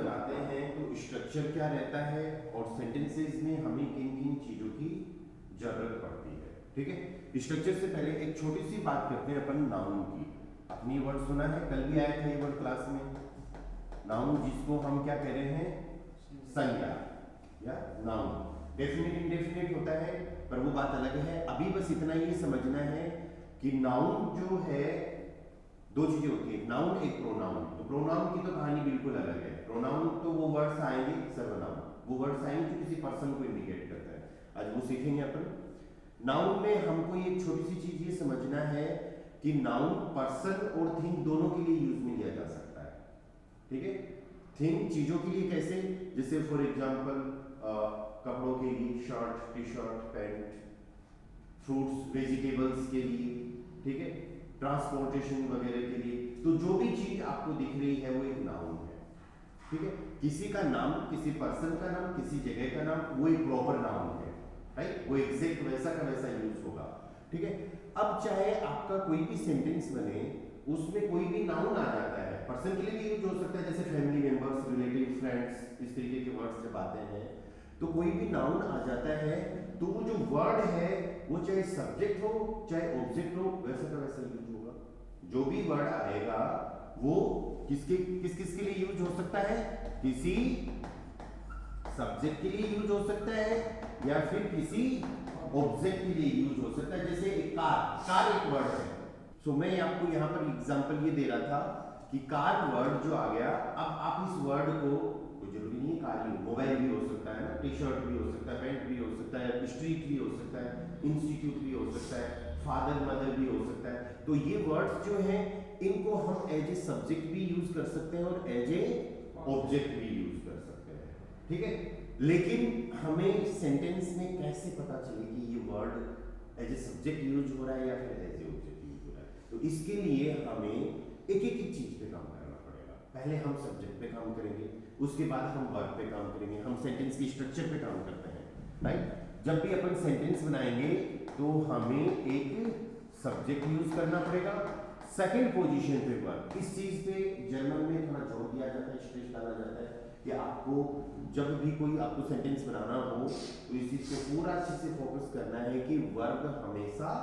बनाते हैं तो स्ट्रक्चर क्या रहता है और सेंटेंसेस में हमें किन किन चीजों की जरूरत पड़ती है। ठीक है, स्ट्रक्चर से पहले एक छोटी सी बात करते हैं अपन नाउन की। आपने ये वर्ड सुना है, कल भी आया था ये वर्ड क्लास में, नाउन जिसको हम क्या कह रहे हैं, संज्ञा या नाउन। डेफिनेट इंडेफिनेट होता है पर वो बात अलग है। अभी बस इतना ही समझना है कि नाउन जो है दो चीजें होती है, नाउन एक प्रोनाउन। तो प्रोनाउन की तो कहानी बिल्कुल अलग है। प्रोनाउन तो वो वर्ड्स आएंगे, सर्वनाम वो वर्ड्स आएंगे जो किसी पर्सन को इंडिकेट करता है। आज वो सीखेंगे अपन। नाउन में हमको ये छोटी सी चीज ये समझना है कि नाउन पर्सन और थिंग दोनों के लिए यूज में लिया जा सकता है। ठीक है, थिंग चीजों के लिए कैसे, जैसे फॉर एग्जांपल कपड़ों के लिए shirt, T shirt, pant, fruits vegetables के लिए, ठीक है, ट्रांसपोर्टेशन वगैरह के लिए। तो जो भी चीज आपको दिख रही है वो एक नाउन है। ठीक है, किसी का नाम, किसी पर्सन का नाम, किसी जगह का नाम, वो एक प्रॉपर नाउन है, राइट, वो एग्जैक्ट वैसा का वैसा यूज होगा। ठीक है, अब चाहे आपका कोई भी सेंटेंस बने उसमें कोई भी नाउन आ जाता है, पर्सन के लिए भी यूज हो सकता है, जैसे फैमिली मेंबर्स, रिलेटिव, फ्रेंड्स, इस तरीके के वर्ड्स जब आते हैं तो कोई भी नाउन आ जाता है तो वो जो वर्ड है वो चाहे सब्जेक्ट हो चाहे ऑब्जेक्ट हो वैसा का वैसा यूज होगा। जो भी वर्ड आएगा वो किस किस के लिए यूज हो सकता है, किसी सब्जेक्ट के लिए यूज हो सकता है या फिर किसी ऑब्जेक्ट के लिए यूज हो सकता है। जैसे एक कार एक वर्ड है। सो मैं आपको यहाँ पर एग्जांपल ये दे रहा था कि कार वर्ड जो आ गया, अब आप इस वर्ड को, कोई जरूरी नहीं है कार ही, मोबाइल भी हो सकता है ना, टी शर्ट भी हो सकता है, पैंट भी हो सकता है, स्ट्रीट भी हो सकता है, इंस्टीट्यूट भी हो सकता है, फादर मदर भी हो सकता है। तो ये वर्ड्स जो हैं इनको हम एज ए सब्जेक्ट भी यूज कर सकते हैं और एज ए ऑब्जेक्ट भी यूज कर सकते हैं। ठीक है, लेकिन हमें सेंटेंस में कैसे पता चले कि ये word as a subject use हो रहा है या फिर एज ए ऑब्जेक्ट यूज हो रहा है। तो इसके लिए हमें एक एक चीज पे काम करना पड़ेगा। पहले हम सब्जेक्ट पे काम करेंगे, उसके बाद हम वर्ब पे काम करेंगे, हम सेंटेंस की स्ट्रक्चर पे काम करते हैं, राइट। जब भी अपन सेंटेंस बनाएंगे तो हमें एक सब्जेक्ट यूज करना पड़ेगा, सेकंड पोजीशन पे वर्ब। इस चीज पे जर्मन में थोड़ा जोर दिया जाता है, स्ट्रेस डाला जाता है कि आपको जब भी कोई आपको सेंटेंस बनाना हो तो इस चीज पे पूरा अच्छे से फोकस करना है कि वर्ब हमेशा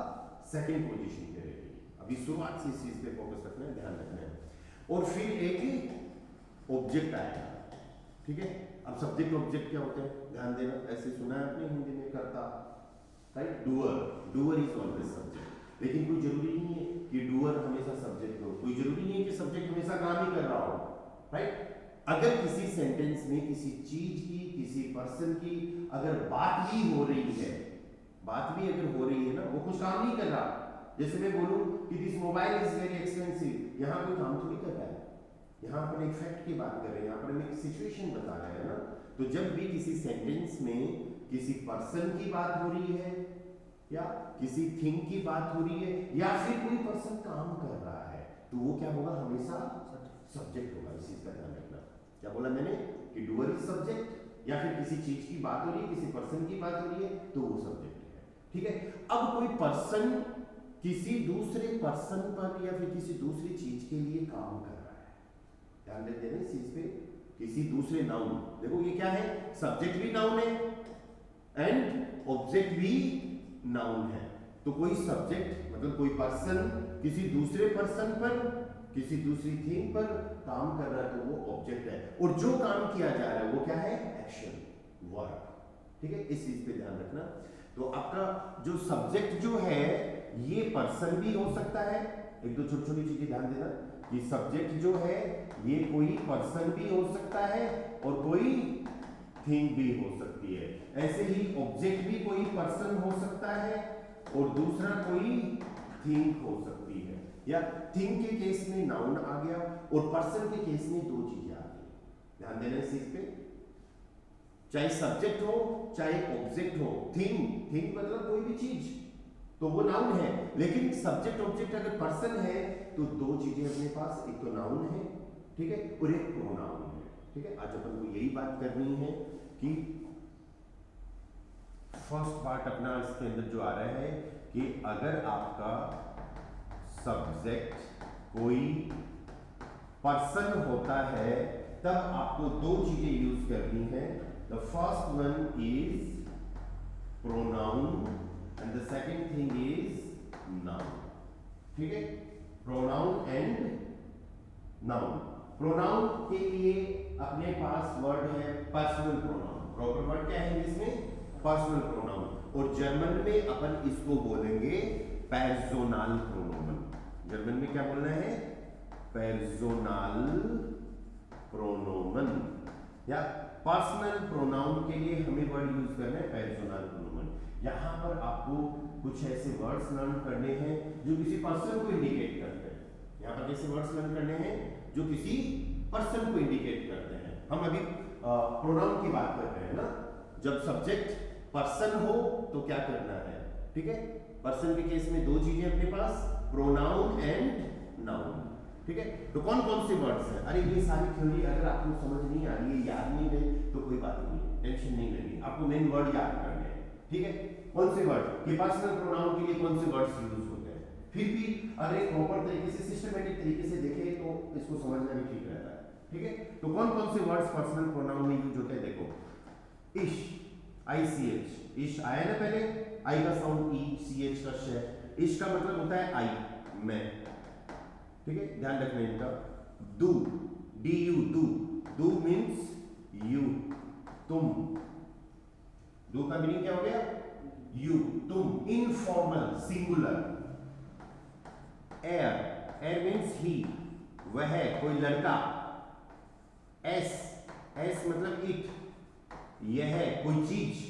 सेकंड पोजीशन पे रहेगी। अभी शुरुआत से इस चीज पे फोकस रखना है, ध्यान रखना है। और फिर एक ऑब्जेक्ट आएगा। ठीक है, अब सब्जेक्ट ऑब्जेक्ट क्या होते हैं, ध्यान देना। ऐसे सुना है आपने हिंदी में, करता, right, doer, doer is always subject. लेकिन कोई जरूरी नहीं है कि डूअर हमेशा सब्जेक्ट हो, कोई जरूरी नहीं है कि सब्जेक्ट हमेशा काम ही कर रहा हो, राइट। अगर किसी सेंटेंस में किसी चीज की, किसी पर्सन की अगर बात भी हो रही है, बात भी अगर हो रही है ना, वो कुछ काम नहीं कर रहा। जैसे मैं बोलूं कि this mobile is very expensive, यहां कोई काम थोड़ी कर रहा है, यहाँ पर एक फैक्ट की बात कर रहे हैं, यहाँ पर हम एक सिचुएशन बता रहे हैं ना। तो जब भी किसी सेंटेंस में किसी पर्सन की बात हो रही है या किसी थिंग की बात हो रही है या फिर कोई पर्सन काम कर रहा है तो वो क्या होगा, हमेशा सब्जेक्ट होगा। इस चीज का ध्यान रखना। क्या बोला मैंने कि डूअर इज सब्जेक्ट, या फिर किसी चीज की बात हो रही है, किसी पर्सन की बात हो रही है तो वो सब्जेक्ट है। ठीक है, अब कोई पर्सन किसी दूसरे पर्सन पर या फिर किसी दूसरी चीज के लिए काम कर रहा है, ध्यान देते हैं इस चीज पे, किसी दूसरे नाउन। देखो ये क्या है, सब्जेक्ट भी नाउन है एंड ऑब्जेक्ट भी नाउन है। तो कोई सब्जेक्ट मतलब कोई पर्सन किसी दूसरे पर्सन पर, किसी दूसरी थिंग पर काम कर रहा है तो वो ऑब्जेक्ट है। और जो काम किया जा रहा है वो क्या है, एक्शन, वर्क। ठीक है, इस चीज पे ध्यान रखना। तो आपका जो सब्जेक्ट जो है ये पर्सन भी हो सकता है। एक दो छोटी छोटी चीजें ध्यान देना कि सब्जेक्ट जो है ये कोई पर्सन भी हो सकता है और कोई थिंग भी हो सकती है। ऐसे ही ऑब्जेक्ट भी कोई पर्सन हो सकता है और दूसरा कोई थिंग हो सकती है। या थिंग के केस में नाउन आ गया और पर्सन के केस में दो चीजें आ गई। ध्यान देना इस चीज पे, चाहे सब्जेक्ट हो चाहे ऑब्जेक्ट हो। थिंग मतलब कोई भी चीज तो वो नाउन है, लेकिन सब्जेक्ट ऑब्जेक्ट अगर पर्सन है तो दो चीजें अपने पास, एक तो नाउन है, ठीक है, और एक प्रोनाउन है। ठीक है, आज अपन को यही बात करनी है कि फर्स्ट पार्ट अपना इसके अंदर जो आ रहा है कि अगर आपका सब्जेक्ट कोई पर्सन होता है तब आपको दो चीजें यूज करनी है। The first one is pronoun and the second thing is noun. ठीक है, प्रोनाउन एंड नाउन। प्रोनाउन के लिए अपने पास वर्ड है पर्सनल प्रोनाउन। प्रॉपर वर्ड क्या है इंग्लिश में? Personal pronoun. और जर्मन में अपन इसको बोलेंगे पर्सोनल प्रोनोमन। जर्मन में क्या बोलना है? पर्सोनल प्रोनोमन। या पर्सनल प्रोनाउन के लिए हमें वर्ड यूज करना है पर्सोनल प्रोनोमन। यहां पर आपको कुछ ऐसे वर्ड्स लर्न करने हैं जो किसी पर्सन को इंडिकेट करते हैं। यहां पर कैसे वर्ड्स लर्न करने हैं जो किसी पर्सन को इंडिकेट करते हैं। हम अभी प्रोनाउन की बात कर रहे हैं ना। जब सब्जेक्ट पर्सन हो तो क्या करना है? ठीक है, पर्सन के केस में दो चीजें अपने पास, प्रोनाउन एंड नाउन। ठीक है, तो कौन कौन से वर्ड्स हैं? अरे ये सारी थ्योरी अगर आपको समझ नहीं आ रही है, याद नहीं है, तो कोई बात नहीं है, टेंशन नहीं लेनी। आपको मेन वर्ड याद करने हैं। ठीक है, कौन से वर्ड कि पर्सनल प्रोनाउन के लिए कौन से वर्ड्स यूज होते हैं। फिर भी अगर एक प्रॉपर तरीके से सिस्टमैटिक तरीके से देखें तो इसको समझना भी ठीक रहता है। ठीक है, तो कौन कौन से वर्ड्स पर्सनल प्रोनाउन में यूज होते हैं? देखो, इश, ICH, इश आया ना पहले, आई का साउंड ई, CH का श। इश का मतलब होता है आई, मैं। ठीक है, ध्यान रखना इनका। Do, DU, do, do means you, तुम। डू का मीनिंग क्या हो गया? यू, तुम। Informal, singular. Air, air means he, वह, कोई लड़का। एस, एस मतलब इट, यह कोई चीज,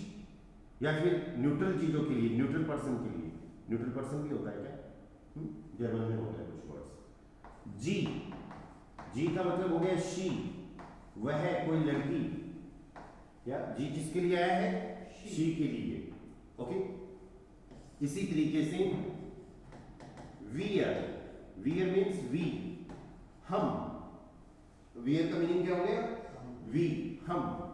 या फिर न्यूट्रल चीजों के लिए, न्यूट्रल पर्सन के लिए। न्यूट्रल पर्सन भी होता है क्या? जर्मन में होता है कुछ वर्ड्स। जी, जी का मतलब हो गया शी, वह कोई लड़की। या जी किसके लिए आया है? शी के लिए। ओके, इसी तरीके से वियर, वियर मीन्स वी, हम। वियर का मीनिंग क्या हो गया? वी, हम।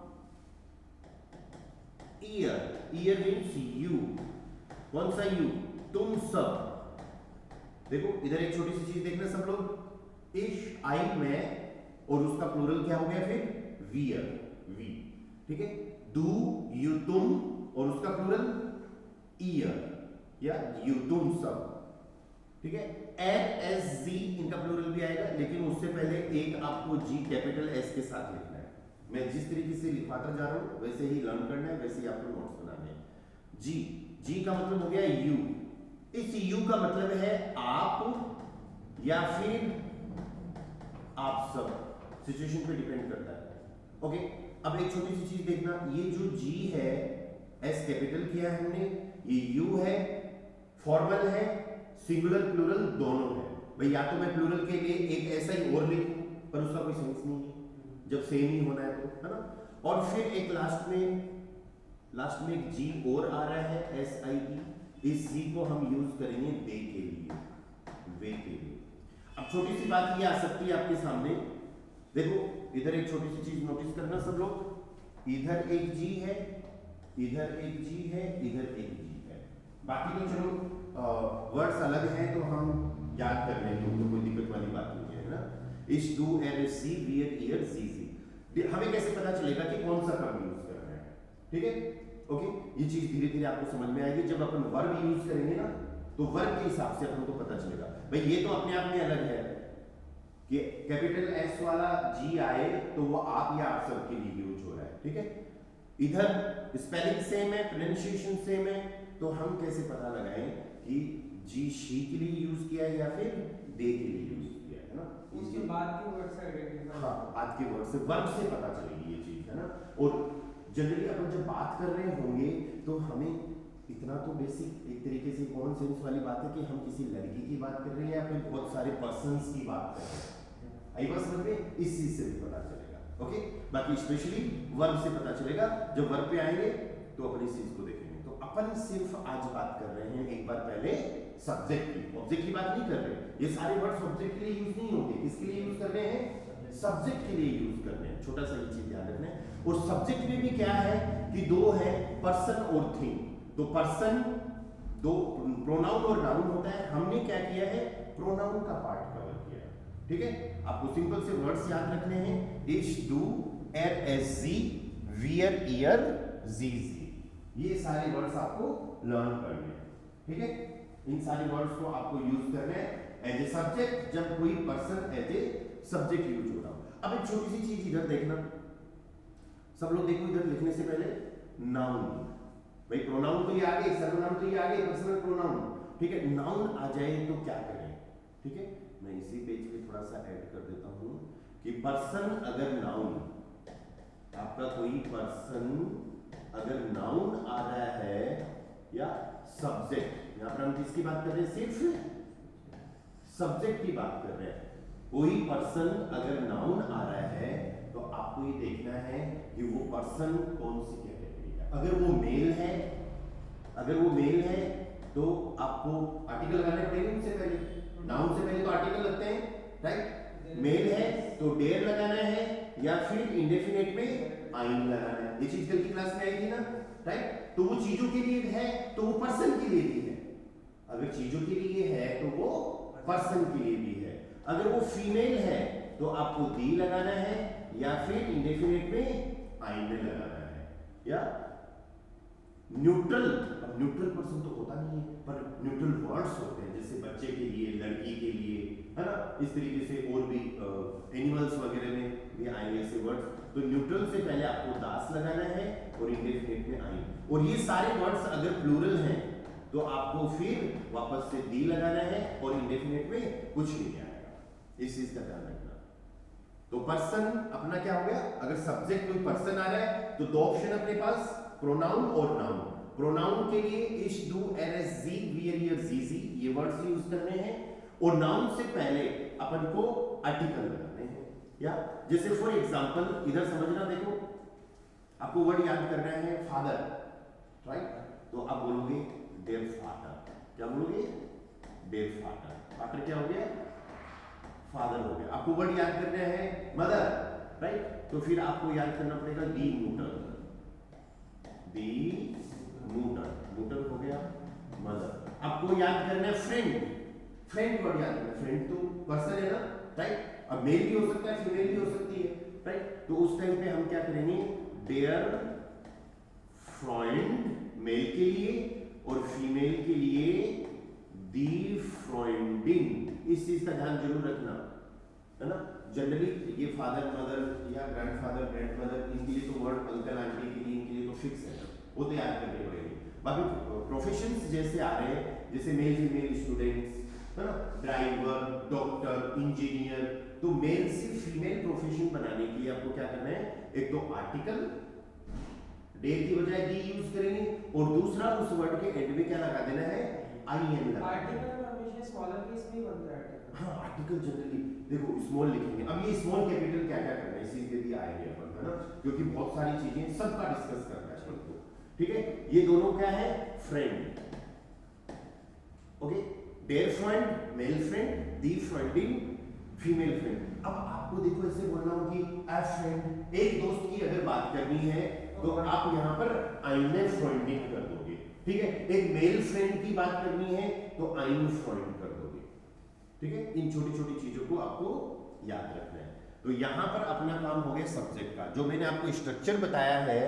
ईयर, ईयर मीन्स यू, कौन सा यू? तुम सब। देखो इधर एक छोटी सी चीज देखना सब लोग, इश, आई, मैं, और उसका प्लूरल क्या हो गया फिर? Where, we. ठीक है, डू, यू, तुम, और उसका प्लूरल ईयर, या यू, तुम सब। ठीक है, एन, एस, जी इनका प्लूरल भी आएगा, लेकिन उससे पहले एक आपको जी कैपिटल एस के साथ लिखना है। मैं जिस तरीके से लिखवाता जा रहा हूं वैसे ही लर्न करना है, वैसे ही आपको नोट्स बनाने हैं। जी, जी का मतलब हो गया यू। इस यू का मतलब है आप या फिर आप सब, सिचुएशन पे डिपेंड करता है। ओके, अब एक छोटी सी चीज देखना, ये जो जी है, एस कैपिटल किया है हमने, ये यू है, फॉर्मल है, सिंगुलर प्लूरल दोनों है। भाई या तो मैं प्लूरल के लिए एक ऐसा ही और लिखूं, पर उसका कोई सेंस नहीं है जब सेम ही होना है तो, है ना। और फिर एक लास्ट में एक जी और आ रहा है, SIE। इस जी को हम यूज करेंगे दे के लिए, वे के लिए। अब छोटी सी बात ये आ सकती है आपके सामने, देखो इधर एक छोटी सी चीज नोटिस करना सब लोग, इधर एक जी है, इधर एक जी है, इधर एक जी है। बाकी तो चलो वर्ड्स अलग हैं तो हम याद कर लेंगे, तो कोई दिक्कत वाली बात नहीं है ना। इश, डू, एर, सी, वियर, ईयर, सी। हमें कैसे पता चलेगा कि कौन सा कर्म यूज कर रहे हैं? ठीक है, ओके, ये चीज धीरे धीरे आपको समझ में आएगी। जब अपन वर्ब यूज करेंगे ना तो वर्ब के हिसाब से अपन को पता चलेगा। भाई ये तो अपने आप में अलग है कि कैपिटल एस वाला जी आए तो वो आप या आप सब के लिए यूज हो रहा है। ठीक है, इधर स्पेलिंग सेम है, प्रोनाउंसिएशन सेम है, तो हम कैसे पता लगाएं कि जी शी के लिए यूज किया है या फिर दे के लिए यूज किया है ना। उसके बाद के वर्ड से आइडेंटिफाई, हाँ, बाद के वर्ड से, वर्ब से पता चलेगी ये चीज, है ना। और जनरली अपन जब बात कर रहे होंगे तो हमें इतना तो बेसिक एक तरीके से कॉमन सेंस वाली बात है कि हम किसी लड़की की बात कर रहे हैं या फिर बहुत सारे पर्संस की बात कर रहे हैं। आई बात समझ में? इस चीज से भी पता चलेगा। ओके, बाकी स्पेशली वर्ब से पता चलेगा। जब वर्ब पे आएंगे तो अपन इस चीज को देखेंगे। तो अपन सिर्फ आज बात कर रहे हैं एक बार पहले सब्जेक्ट की, ऑब्जेक्ट की बात नहीं कर रहे। ये सारे वर्ड्स ऑब्जेक्ट के लिए यूज नहीं होते, किसके लिए यूज कर रहे हैं? सब्जेक्ट के लिए यूज कर रहे हैं। छोटा सा ये चीज ध्यान रखना है। और सब्जेक्ट में भी क्या है कि दो है, पर्सन और थिंग। तो पर्सन दो, प्रोनाउन और नाउन होता है। हमने क्या किया है? प्रोनाउन का पार्ट कवर किया है। ठीक है, आपको सिंपल से वर्ड्स याद रखने हैं, इश, डू, एर, एस, जी, वियर, ईयर, जी, ये सारे वर्ड्स आपको लर्न करने हैं। ठीक है, इन सारे वर्ड्स को आपको यूज करना है एज ए सब्जेक्ट, जब कोई person as a subject use हो रहा हो। अब एक छोटी सी चीज इधर देखना, सब लोग देखो इधर लिखने से पहले नाउन, भाई प्रोनाउन तो ये आ गए, सर्वनाम तो ये आ गए, पर्सनल प्रोनाउन, ठीक है, नाउन आ जाए तो क्या करें। ठीक है, मैं इसी पेज पे थोड़ा सा ऐड कर देता हूं कि पर्सन अगर नाउन, आपका कोई पर्सन अगर नाउन आ रहा है या सब्जेक्ट, यहां पर हम किसकी बात कर रहे हैं, सिर्फ सब्जेक्ट की बात कर रहे हैं। कोई पर्सन अगर नाउन आ रहा है तो आपको ये देखना है कि वो पर्सन कौन सी कैटेगरी का। अगर वो मेल है, अगर वो मेल है तो आपको आर्टिकल लगाने पड़ेंगे उससे पहले, नाउन से पहले तो आर्टिकल लगते हैं, राइट। मेल है तो डेयर लगाना है या फिर इंडेफिनेट में आइन लगाना है, ये चीज कल की क्लास में आई थी ना, राइट। तो वो चीजों के लिए है तो वो पर्सन के लिए भी है, अगर चीजों के लिए है तो वो पर्सन के लिए भी है। अगर वो फीमेल है तो आपको दी लगाना है या फिर इंडेफिनेट में आइन में लगाना है, या न्यूट्रल। अब न्यूट्रल पर्सन तो होता नहीं है, पर न्यूट्रल वर्ड्स होते हैं, जैसे बच्चे के लिए, लड़की के लिए, है ना, इस तरीके से और भी एनिमल्स वगैरह में भी आएंगे ऐसे वर्ड्स। तो न्यूट्रल से पहले आपको दास लगाना है और इंडेफिनेट में आइन, और ये सारे वर्ड्स अगर प्लूरल हैं तो आपको फिर वापस से दी लगाना है और इंडेफिनेट में कुछ नहीं आएगा, इस चीज का ध्यान रखना। तो पर्सन अपना क्या हो गया, अगर सब्जेक्ट कोई पर्सन आ रहा है तो दो ऑप्शन अपने पास, प्रोनाउन और नाउन। प्रोनाउन के लिए इश, डू, एर, एस, जी, वियर, ईयर, जी, ये वर्ड्स यूज करने हैं, और नाउन से पहले अपन को आर्टिकल लगाने हैं। या जैसे फॉर एग्जांपल इधर समझना, देखो आपको वर्ड याद करना है फादर, राइट, तो आप बोलोगे देयर फादर, क्या बोलोगे, देयर फादर, फादर क्या हो गया, फादर हो गया। आपको वर्ड याद करना है मदर, राइट, तो फिर आपको याद करना पड़ेगा दी मूटर, दी मूटर, मूटर हो गया मदर। आपको याद करना है फ्रेंड, फ्रेंड वर्ड याद करना, फ्रेंड तो पर्सन है ना, राइट, अब मेल भी हो सकता है फीमेल भी हो सकती है, राइट, तो उस टाइम पे हम क्या करेंगे, देयर फ्रेंड मेल के लिए और फीमेल के लिए दी फ्रेंडिंग, इस चीज का ध्यान जरूर रखना, है ना। जनरली ये फादर मदर या ग्रैंडफादर ग्रैंडमदर, इनके लिए तो वर्ड अंकल आंटी के लिए, इनके लिए तो फिक्स है, वो तो याद करने पड़ेंगे। बाकी प्रोफेशंस जैसे आ रहे हैं, जैसे मेल फीमेल स्टूडेंट्स, है ना, ड्राइवर, डॉक्टर, इंजीनियर, तो मेल से फीमेल प्रोफेशन बनाने के लिए आपको क्या करना है, एक तो आर्टिकल डेयर की बजाय दी यूज करेंगे, और दूसरा उस वर्ड के एंड में क्या लगा देना है, आई-एन लगा। आर्टिकल हमेशा स्मॉलर केस में ही बनता है आर्टिकल। हाँ, आर्टिकल जनरली देखो स्मॉल लिखेंगे। अब ये स्मॉल कैपिटल क्या क्या करना है इसी के लिए आएंगे अपन, है ना, क्योंकि बहुत सारी चीजें सबका डिस्कस करना है अपन को। ठीक है, ये दोनों क्या है, friend, okay, there friend male friend, the friending female friend. अब आपको देखो ऐसे बोलना हो कि ए फ्रेंड, एक दोस्त की अगर बात करनी है तो आप यहाँ पर आइने फ्रेंडिंग कर दोगे, ठीक है। एक मेल फ्रेंड की बात करनी है तो आइन फ्रेंड कर दोगे, ठीक है। इन छोटी छोटी चीजों को आपको याद रखना है। तो यहाँ पर अपना काम हो गया सब्जेक्ट का, जो मैंने आपको स्ट्रक्चर बताया है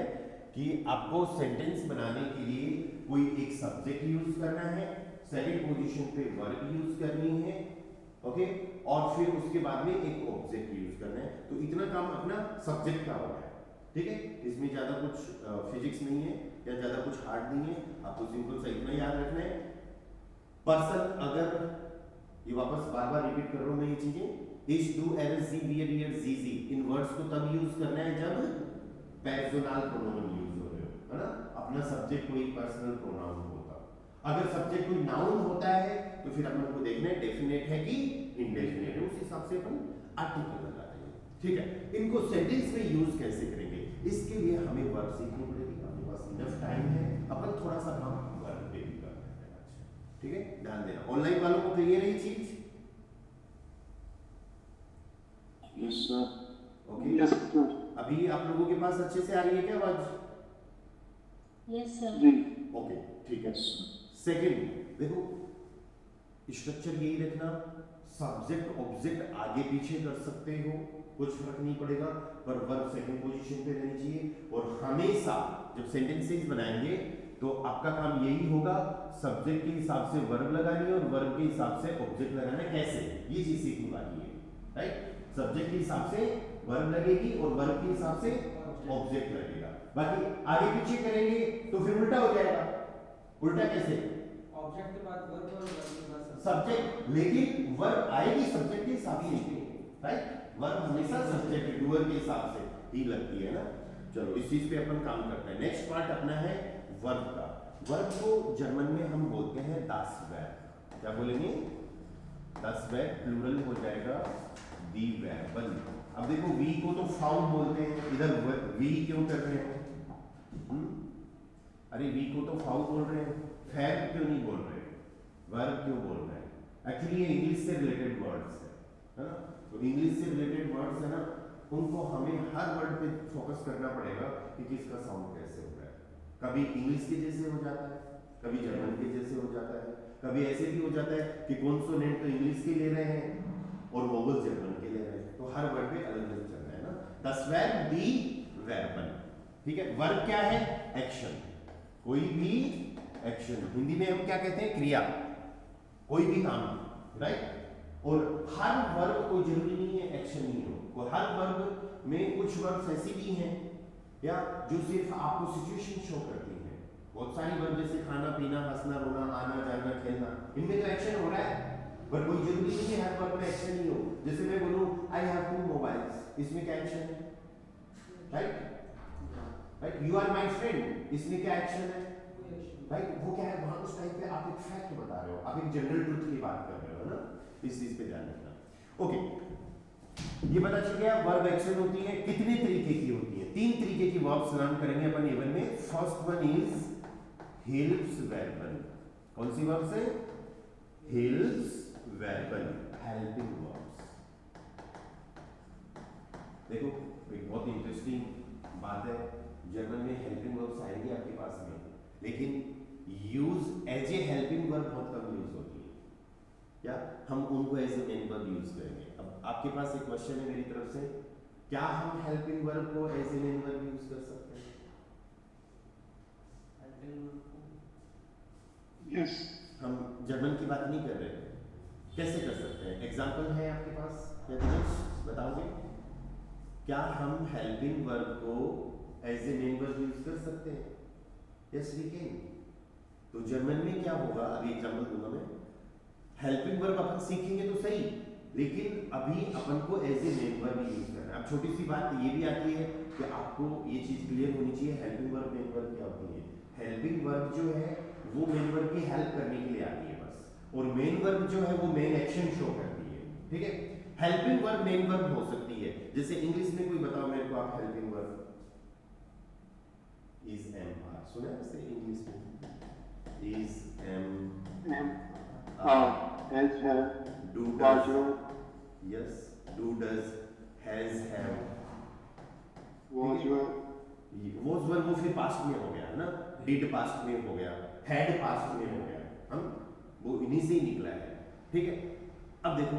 कि आपको सेंटेंस बनाने के लिए कोई एक सब्जेक्ट यूज करना है, सेकंड पोजीशन पे वर्ब यूज करनी है, ओके, और फिर उसके बाद में एक ऑब्जेक्ट यूज करना है। तो इतना काम अपना सब्जेक्ट का हो गया, ठीक है। इसमें ज्यादा कुछ फिजिक्स नहीं है या ज्यादा कुछ हार्ड नहीं है, आपको सिंपल सा इतना याद रखना है। पर्सन, अगर ये वापस बार बार रिपीट कर रहा हूं मैं ये चीजें, इश, डू, एर, जी, वियर, ईयर, जी, इन वर्ड्स को तब यूज करना है जब पर्सनल प्रोनाउन यूज हो रहे हो, है ना। अपना सब्जेक्ट कोई पर्सनल प्रोनाउन होगा। अगर सब्जेक्ट कोई नाउन होता है तो फिर अपन को देखना है डेफिनेट है कि इंडेफिनेट है, उस हिसाब से अपन आर्टिकल लगा देंगे, ठीक है। इनको सेंटेंस में यूज कैसे करेंगे, इसके लिए हमें वर्ब सीखनी पड़ेगी। अपने पास इनफ टाइम है, अपन थोड़ा सा काम वर्ब पे भी कर लेते हैं, ठीक है। ध्यान देना, ऑनलाइन वालों को क्लियर है ये चीज, yes sir, okay. Yes sir, अभी आप लोगों के पास अच्छे से आ रही है क्या आवाज? Yes sir. जी, ओके, ठीक है। सेकंड देखो, स्ट्रक्चर यही रखना, सब्जेक्ट ऑब्जेक्ट आगे पीछे कर सकते हो, कुछ फर्क नहीं पड़ेगा, पर वर्ब सेकंड पोजीशन पे रहनी चाहिए। और हमेशा जब सेंटेंसेस बनाएंगे तो आपका काम यही होगा, सब्जेक्ट के हिसाब से वर्ब लगानी है और वर्ब के हिसाब से ऑब्जेक्ट लगाना है। कैसे, ये चीज सीखने वाली है, राइट। सब्जेक्ट के हिसाब से वर्ब लगेगी और वर्ब के हिसाब से ऑब्जेक्ट लगेगा। बाकी आगे पीछे करेंगे तो फिर उल्टा हो जाएगा। उल्टा कैसे, ऑब्जेक्ट के बाद वर्ब और वर्ब के बाद सब्जेक्ट, लेकिन वर्ब आएगी सब्जेक्ट के हिसाब से, राइट। वर्ब हमेशा सब्जेक्ट डूअर के हिसाब से ही लगती है ना। चलो इस चीज पे अपन काम करते हैं। नेक्स्ट पार्ट अपना है वर्ब का। वर्ब को जर्मन में हम बोलते हैं das Verb। क्या बोलेंगे, das Verb प्लूरल हो जाएगा die Verben। अब देखो वी को तो फाउंड बोलते हैं, इधर वी क्यों कर रहे हो? अरे वी को तो फाउंड बोल रहे हैं, फैब क्यों नहीं बोल रहे, वर्ब क्यों बोल रहे हैं? एक्चुअली ये इंग्लिश से रिलेटेड वर्ड्स है ना। तो इंग्लिश से रिलेटेड वर्ड्स है ना, उनको हमें हर वर्ड पे फोकस करना पड़ेगा कि किसका साउंड कैसे हो रहा है। कभी इंग्लिश के जैसे हो जाता है, कभी जर्मन के जैसे हो जाता है, कभी ऐसे भी हो जाता है कि कॉन्सोनेंट तो इंग्लिश के ले रहे हैं और वोवल जर्मन के ले रहे हैं। तो हर वर्ड पे अलग अलग चल रहा है ना। das Verb die Verben, ठीक है। वर्ब क्या है, एक्शन, कोई भी एक्शन। हिंदी में हम क्या कहते हैं, क्रिया, कोई भी काम, राइट। और हर वर्ब कोई जरूरी नहीं है एक्शन ही हो, और हर वर्ब में कुछ वर्ब्स ऐसी भी हैं या जो सिर्फ आपको सिचुएशन शो करती हैं। बहुत सारी वर्ब जैसे खाना पीना, हंसना रोना, आना जाना, खेलना, इनमें तो एक्शन हो रहा है, पर कोई जरूरी नहीं है हर वर्ब में एक्शन ही हो। जैसे मैं बोलूं आई हैव 2 मोबाइल्स, इसमें क्या एक्शन है, right right. You are my friend, इसमें क्या एक्शन है, राइट। वो क्या है, वहां उस टाइम पे आप एक फैक्ट बता रहे हो, आप एक जनरल ट्रुथ की बात कर रहे हो ना। इस चीज पे ध्यान रखना। ओके, ये पता चल गया वर्ब एक्शन होती है, कितने तरीके की होती है। 3 तरीके की वर्ब्स नाम करेंगे अपन एवन में। First one is helps verb. कौन सी वर्ब्स है, हेल्प्स वर्बन, हेल्पिंग वर्ब्स। देखो एक बहुत इंटरेस्टिंग बात है, जर्मन में हेल्पिंग वर्ब्स आएंगे आपके पास में, लेकिन use as a helping verb बहुत कम यूज होती है। क्या हम उनको as a main verb use करेंगे? अब आपके पास एक क्वेश्चन है मेरी तरफ से, क्या हम हेल्पिंग वर्ब को as a main verb use कर सकते हैं? Yes. हम जर्मन की बात नहीं कर रहे हैं, कैसे कर सकते हैं? एग्जांपल है आपके पास या दिनेश बताओगे? क्या हम हेल्पिंग वर्ब को as a main verb use कर सकते हैं? Yes we can. तो जर्मन में क्या होगा, अभी एग्जांपल दूंगा मैं। हेल्पिंग वर्ब अपन सीखेंगे तो सही, लेकिन अभी अपन को as a main verb use करना है। अब छोटी सी बात ये भी आती है कि आपको ये चीज क्लियर होनी चाहिए, हेल्पिंग वर्ब मेन वर्ब क्या होती है। हेल्पिंग वर्ब जो है वो मेन वर्ब की हेल्प करने के लिए आती है बस, और मेन वर्ब जो है वो मेन एक्शन शो करती है, ठीक है। हेल्पिंग वर्ब मेन वर्ब हो सकती है, जैसे इंग्लिश में कोई बताओ मेरे को आप helping verb. Is am are सुना है वैसे इंग्लिश में, is am Has, have, do was, does, were, yes do does, has have, was, were, was were वो फिर पास्ट में हो गया है ना, डिड पास्ट में हो गया, हैड पास्ट में हो गया, हम वो इन्हीं से ही निकला है, ठीक है। अब देखो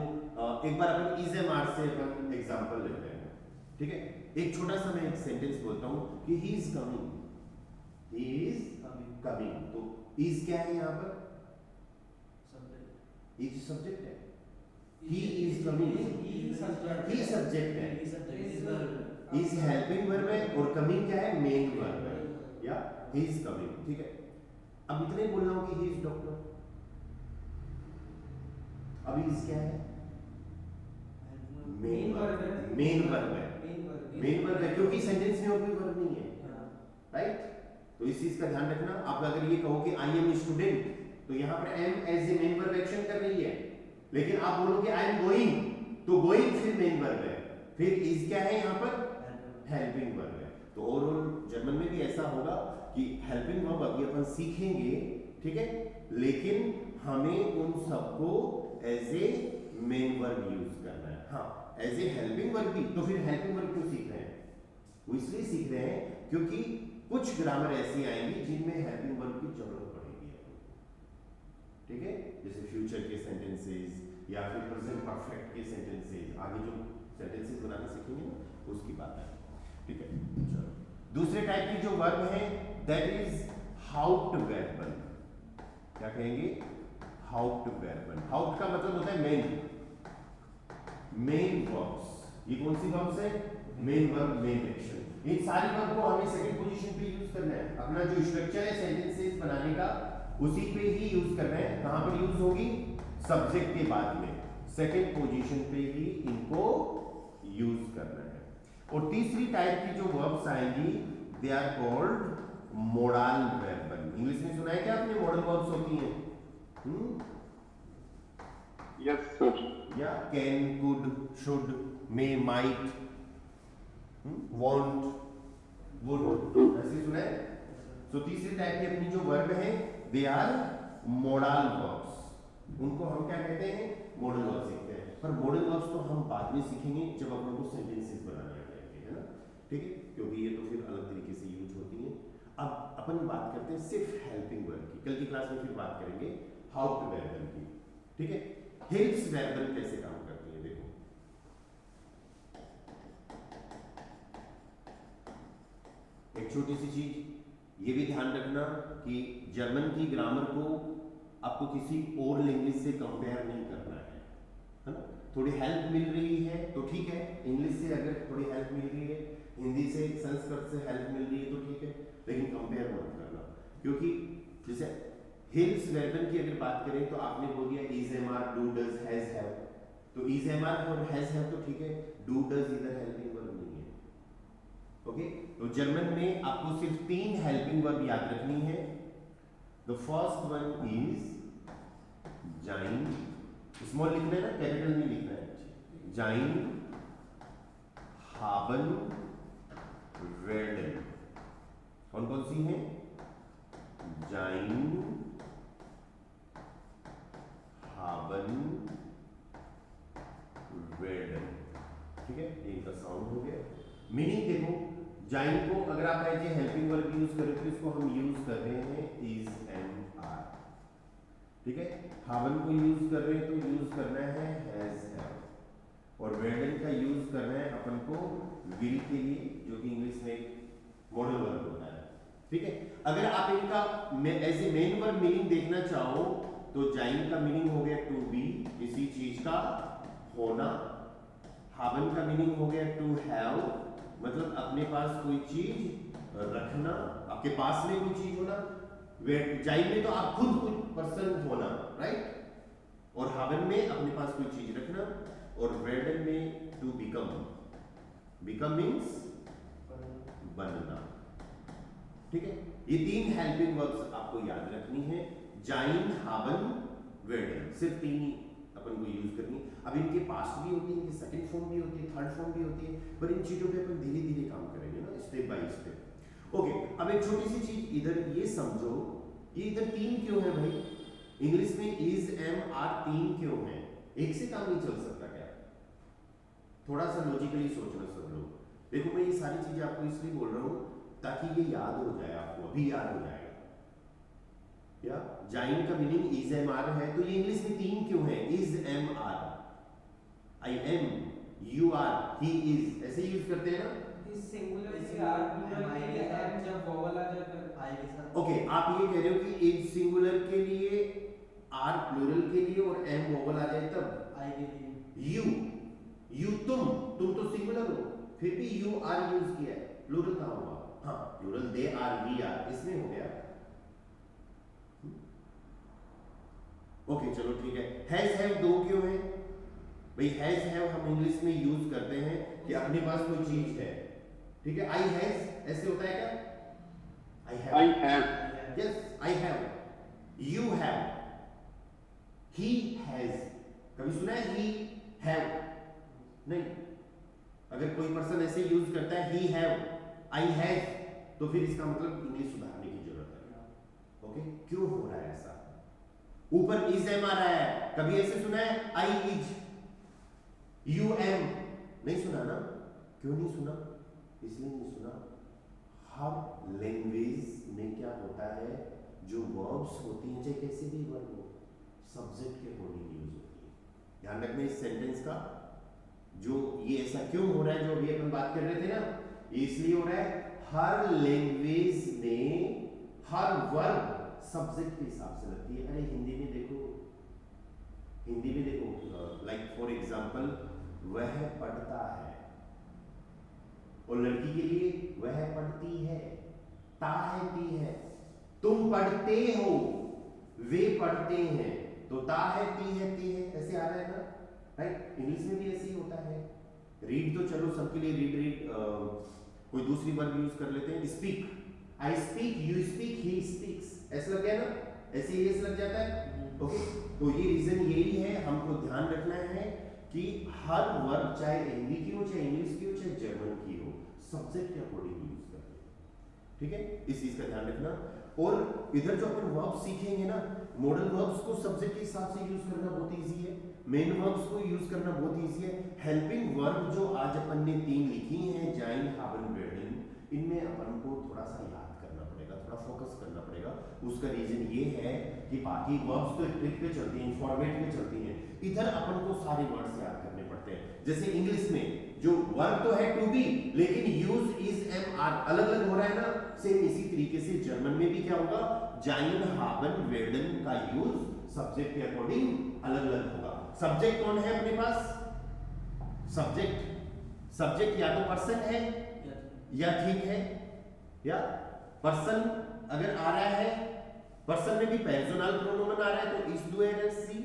एक बार अपन इज एम आर से अपन एग्जांपल लेते हैं, ठीक है। एक छोटा सा मैं एक सेंटेंस बोलता हूं कि he is coming, he is coming. तो इज क्या है यहाँ पर, इज सब्जेक्ट है, he is coming, he subject है, इज हेल्पिंग वर्ब है, और कमिंग क्या है, मेन वर्ब है, या ही इज कमिंग, ठीक है। अब इतने ही बोल रहा हूं कि ही इज डॉक्टर, अभी इज क्या है, मेन वर्ब है, मेन वर्ब है, क्योंकि सेंटेंस में और कोई वर्ब नहीं है, राइट। तो इस चीज का ध्यान रखना। आप अगर ये कहो कि आई एम स्टूडेंट, तो यहाँ पर am as a main verb action कर रही है, लेकिन आप बोलोगे आई एम गोइंग, तो गोइंग फिर मेन वर्ब है, फिर इज क्या है यहाँ पर, हेल्पिंग वर्ब है। तो ओवरऑल जर्मन में भी ऐसा होगा कि हेल्पिंग वर्ब अभी अपन सीखेंगे, ठीक है, लेकिन हमें उन सबको as a main verb use करना है। हाँ, एज ए हेल्पिंग वर्ब भी, तो फिर हेल्पिंग वर्ब क्यों सीख रहे हैं? वो इसलिए सीख रहे हैं क्योंकि कुछ ग्रामर ऐसी आएंगी जिनमें हेल्पिंग वर्ब की जरूरत पड़ेगी, ठीक है। जैसे फ्यूचर के सेंटेंसेस, या फिर प्रेजेंट परफेक्ट के सेंटेंसेस, आगे जो सेंटेंसेस बनाना सीखेंगे ना उसकी बात है, ठीक है। चलो दूसरे टाइप की जो वर्ब है दैट इज हाउट वर्बल। क्या कहेंगे? हाउट वर्बल। हाउट का मतलब होता है मेन, मेन वर्ब्स। ये कौन सी वर्ब्स है? Main verb, main action. इन सारी वर्ब को हमें सेकंड पोजीशन पे यूज करना है। अपना जो स्ट्रक्चर है सेंटेंसेस बनाने का उसी पे ही यूज करना है। कहां पर यूज होगी? सब्जेक्ट के बाद में, सेकंड पोजीशन पे ही इनको यूज करना है। और तीसरी टाइप की जो वर्ब्स आएंगी they are called modal verbal. English में सुना है क्या आपने? मॉडल वर्ब्स होती हैं। Yes, sir. या can, could, should, may, might, want, would, ऐसे सुना है। सो तीसरी टाइप की अपनी जो वर्ब है दे आर मोडल वर्ब्स। उनको हम क्या कहते हैं? मॉडल वर्ब्स सीखते हैं। पर मॉडल वर्ब्स तो हम बाद में सीखेंगे जब अपन को सेंटेंसेस बनाने आ जाएंगे, है ना, ठीक है, क्योंकि ये तो फिर अलग तरीके से यूज होती हैं। अब अपन बात करते हैं सिर्फ हेल्पिंग वर्ब की। कल की क्लास में फिर बात करेंगे हाउट वर्बल की, ठीक है। हेल्प्स वर्बल कैसे काम करती है देखो। एक छोटी सी चीज ये भी ध्यान रखना कि जर्मन की ग्रामर को आपको किसी और लैंग्वेज से कंपेयर नहीं करना है ना। थोड़ी हेल्प मिल रही है तो ठीक है, इंग्लिश से अगर थोड़ी हेल्प मिल रही है, हिंदी से, संस्कृत से हेल्प मिल रही है तो ठीक है, लेकिन कंपेयर मत करना। क्योंकि जैसे हेल्प्स वर्बल की अगर बात करें तो आपने बोल दिया is, am, are, do, does, has, have, तो इज, एम, आर और हैज, हैव तो ठीक है, डू, डज इधर हेल्पिंग वर्ब नहीं है। ओके, तो जर्मन में आपको सिर्फ 3 हेल्पिंग वर्ब याद रखनी है। द फर्स्ट वन इज जाइन, स्मॉल लिखना है ना, कैपिटल नहीं लिखना है। जाइन, हाबन, वेडन। कौन कौन सी हैं? जाइन, हाबन, वेडन, ठीक है, ये इनका साउंड हो गया। मीनिंग देखो, जाइन को अगर आप as a helping verb use करें तो इसको हम यूज कर रहे हैं इज, एम, आर, ठीक है। हावन को यूज कर रहे हैं तो यूज करना है हैज, हैव, और वेडन का यूज करना है अपन को विल के लिए, जो कि इंग्लिश में मॉडल वर्ब होता है, ठीक है। अगर आप इनका as a main verb meaning देखना चाहो तो जाइन का मीनिंग हो गया टू बी, किसी चीज का होना। हावन का मीनिंग हो गया टू हैव, मतलब अपने पास कोई चीज रखना, आपके पास में कोई चीज होना। जाइन में तो आप खुद कोई पर्सन होना, राइट, और हावन में अपने पास कोई चीज रखना, और वेडन में टू बिकम, बिकम मीन्स बनना, ठीक है। ये 3 हेल्पिंग वर्ब्स आपको याद रखनी है, जाइन, हावन, वेडन, सिर्फ 3 ही अपन को यूज करनी है। अब इनके पास्ट भी होती है, इनकी सेकंड फॉर्म भी होती है, थर्ड फॉर्म भी होती है, पर इन चीजों पे अपन धीरे धीरे काम करेंगे ना, स्टेप बाय स्टेप। ओके, अब एक छोटी सी चीज इधर ये समझो, ये इधर 3 क्यों है भाई? इंग्लिश में इज, एम, आर 3 क्यों है? एक से काम नहीं चल सकता क्या? थोड़ा सा लॉजिकली सोचना सब लोग। देखो मैं ये सारी चीजें आपको इसलिए बोल रहा हूं ताकि ये याद हो जाए, आपको अभी याद हो जाएगा। क्या जाइन का मीनिंग इज, एम, आर है, तो ये इंग्लिश में 3 क्यों है? Is, am, are, I am, you are, he is, ऐसे यूज करते हैं ना। इस सिंगुलर से आर प्लूरल के लिए एम जब वोवल आ जाता है आई के साथ। ओके, आप ये कह रहे हो कि इज सिंगुलर के लिए, आर प्लूरल के लिए और एम वोवल आ जाए तब आई के लिए। यू तुम तो सिंगुलर हो, फिर भी यू आर यूज किया है, प्लूरल कहां हुआ? हाँ, plural they are, we are, इसमें हो गया। ओके चलो ठीक है। हैज, हैव 2 क्यों है भाई? हैज, हैव हम इंग्लिश में यूज करते हैं कि अपने पास कोई चीज है, ठीक है। आई हैज ऐसे होता है क्या? I have, yes I have, you have, he has, कभी सुना है ही हैव? नहीं। अगर कोई पर्सन ऐसे यूज करता है ही हैव, आई हैव, तो फिर इसका मतलब इंग्लिश सुधारने की जरूरत है। ओके, क्यों हो रहा है ऐसा? ऊपर इज, एम आ रहा है, कभी ऐसे सुना है आई इज, यू एम? नहीं सुना ना। क्यों नहीं सुना? इसलिए नहीं सुना, हर लैंग्वेज में क्या होता है, जो वर्ब्स होती हैं चाहे कैसे भी वर्ब हो, सब्जेक्ट के अकॉर्डिंग यूज होती है। ध्यान रखना इस सेंटेंस का, जो ये ऐसा क्यों हो रहा है, जो अभी अपन बात कर रहे थे ना, इसलिए हो रहा है हर लैंग्वेज में हर वर्ब सब्जेक्ट के हिसाब से लगती है। अरे हिंदी में देखो लाइक फॉर एग्जांपल वह पढ़ता है, और लड़की के लिए वह पढ़ती है, ता है ती है। तुम पढ़ते हो, वे पढ़ते हैं, तो ता है ती है ती है, ऐसे आ रहा है ना, राइट। इंग्लिश में भी ऐसे ही होता है। रीड तो चलो सबके लिए रीड कोई दूसरी वर्ब यूज कर लेते हैं। Speak, I speak, you speak, he speaks, ऐसा लग गया ना, ऐसे ही ऐसे लग जाता है। ओके, तो ये रीजन यही है, हमको ध्यान रखना है कि हर वर्ब चाहे हिंदी की हो, चाहे इंग्लिश की हो, चाहे जर्मन की हो, सब्जेक्ट के अकॉर्डिंग यूज करते हैं। ठीक है, इस चीज का ध्यान रखना। और इधर जो अपन वर्ब सीखेंगे ना, मॉडल वर्ब्स को सब्जेक्ट के हिसाब से यूज करना बहुत इजी है, मेन वर्ब्स को यूज करना बहुत इजी है। हेल्पिंग वर्ब जो आज अपन ने 3 लिखी हैं, जाइन, haben, werden, इनमें अपन को थोड़ा सा याद करना पड़ेगा, थोड़ा फोकस करना पड़ेगा। उसका रीजन ये है कि बाकी वर्ब्स तो ट्रिक पे चलती हैं, फॉर्मेट में चलती हैं, इधर अपन को सारे वर्ड्स याद करने पड़ते हैं। जैसे इंग्लिश में जो वर्ब तो है टू बी, लेकिन यूज इज एम आर अलग अलग हो रहा है ना, सेम इसी तरीके से जर्मन में भी क्या होगा, जाइन, haben, werden का यूज सब्जेक्ट के अकॉर्डिंग अलग अलग होगा। सब्जेक्ट कौन है अपने पास, सब्जेक्ट या तो पर्सन है या थिंग है, या पर्सन अगर आ रहा है, पर्सन में भी पर्सनल प्रोनोमन आ रहा है तो इस दो एस सी,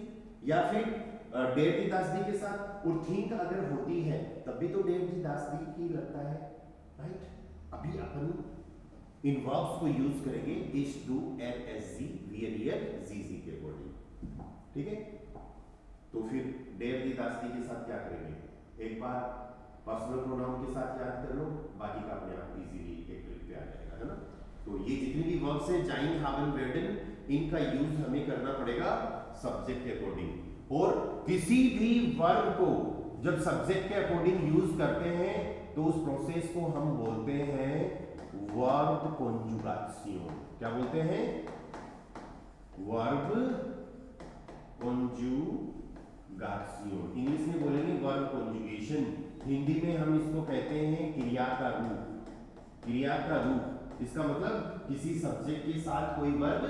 या फिर डेट दी दासदी के साथ, और थिंक अगर होती है तब भी तो डेट दी दासदी ही लगता है, राइट। अभी अपन इन वर्ब्स को यूज करेंगे इस डू एन एस जी वियर ईयर जी जी के अकॉर्डिंग। ठीक है, तो फिर डेट दी दासदी के साथ क्या करेंगे, एक बार पर्सनल प्रोनाउन के साथ याद कर लो, बाकी का अपने आप इजीली एक ट्रिक पे आ जाएगा, है ना। तो ये जितनी भी वर्ब्स हैं, जाइन, haben, werden, इनका यूज हमें करना पड़ेगा सब्जेक्ट के अकॉर्डिंग। और किसी भी वर्ब को जब सब्जेक्ट के अकॉर्डिंग यूज करते हैं तो उस प्रोसेस को हम बोलते हैं वर्ब कॉन्जुगेशन। क्या बोलते हैं, वर्ब कॉन्जुगेशन। इंग्लिश में बोलेंगे वर्ब कॉन्जुगेशन, हिंदी में हम इसको कहते हैं क्रिया का रूप। क्रिया का रूप, इसका मतलब किसी सब्जेक्ट के साथ कोई वर्ब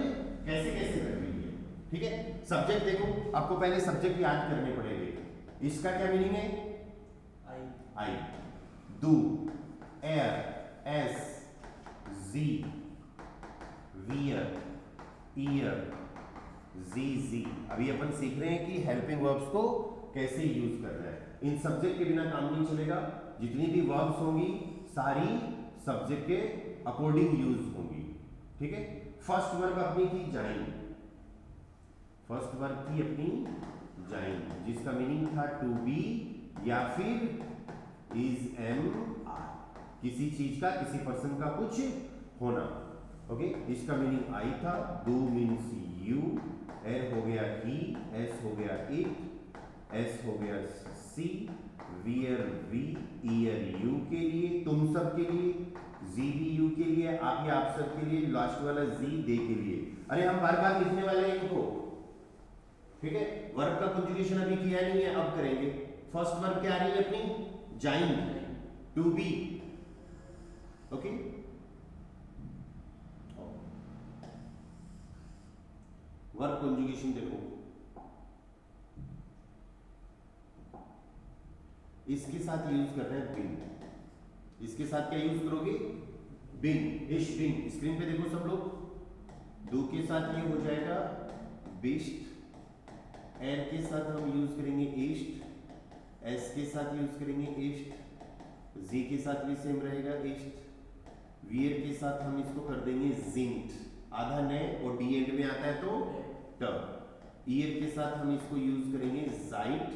कैसे कैसे लग रही है। ठीक है, सब्जेक्ट देखो, आपको पहले सब्जेक्ट याद करने पड़ेंगे। इसका क्या मीनिंग है, आई, डू, एयर, एस, जी, वियर, ईयर, जी। अभी अपन सीख रहे हैं कि हेल्पिंग वर्ब्स को कैसे यूज करना है। इन सब्जेक्ट के बिना काम नहीं चलेगा, जितनी भी वर्ब्स होंगी सारी सब्जेक्ट के अकॉर्डिंग यूज होंगी। ठीक है, फर्स्ट वर्ब अपनी थी जाइन, फर्स्ट वर्ब थी अपनी जाइन, जिसका मीनिंग था टू बी या फिर इज एम आर, किसी चीज का, किसी पर्सन का कुछ होना। ओके, इसका मीनिंग आई था, डू मीन्स यू, एर हो गया ही, एस हो गया इट, एस हो गया सी, वियर वी, ईयर यू के लिए, तुम सब के लिए, जी भी यू के लिए, आप या आप सब के लिए, लास्ट वाला जी दे के लिए। अरे हम बार बार लिखने वाले हैं इनको, ठीक है। वर्ब का कंजुगेशन अभी किया नहीं है, अब करेंगे। फर्स्ट वर्ब क्या आ रही है अपनी, जाइन, to be. Okay, verb conjugation देखो, इसके साथ यूज करना है बिन, इसके साथ क्या यूज करोगे, बिन, इश बिन। स्क्रीन पे देखो सब लोग, दो के साथ ये हो जाएगा बिस्ट, एर के साथ हम यूज करेंगे ईस्ट, एस के साथ यूज करेंगे ईस्ट, जी के साथ भी सेम रहेगा ईस्ट, वियर के साथ हम इसको कर देंगे जिंट, आधा ने और डी एंड में आता है तो ट। ईयर के साथ हम इसको यूज करेंगे जाइट,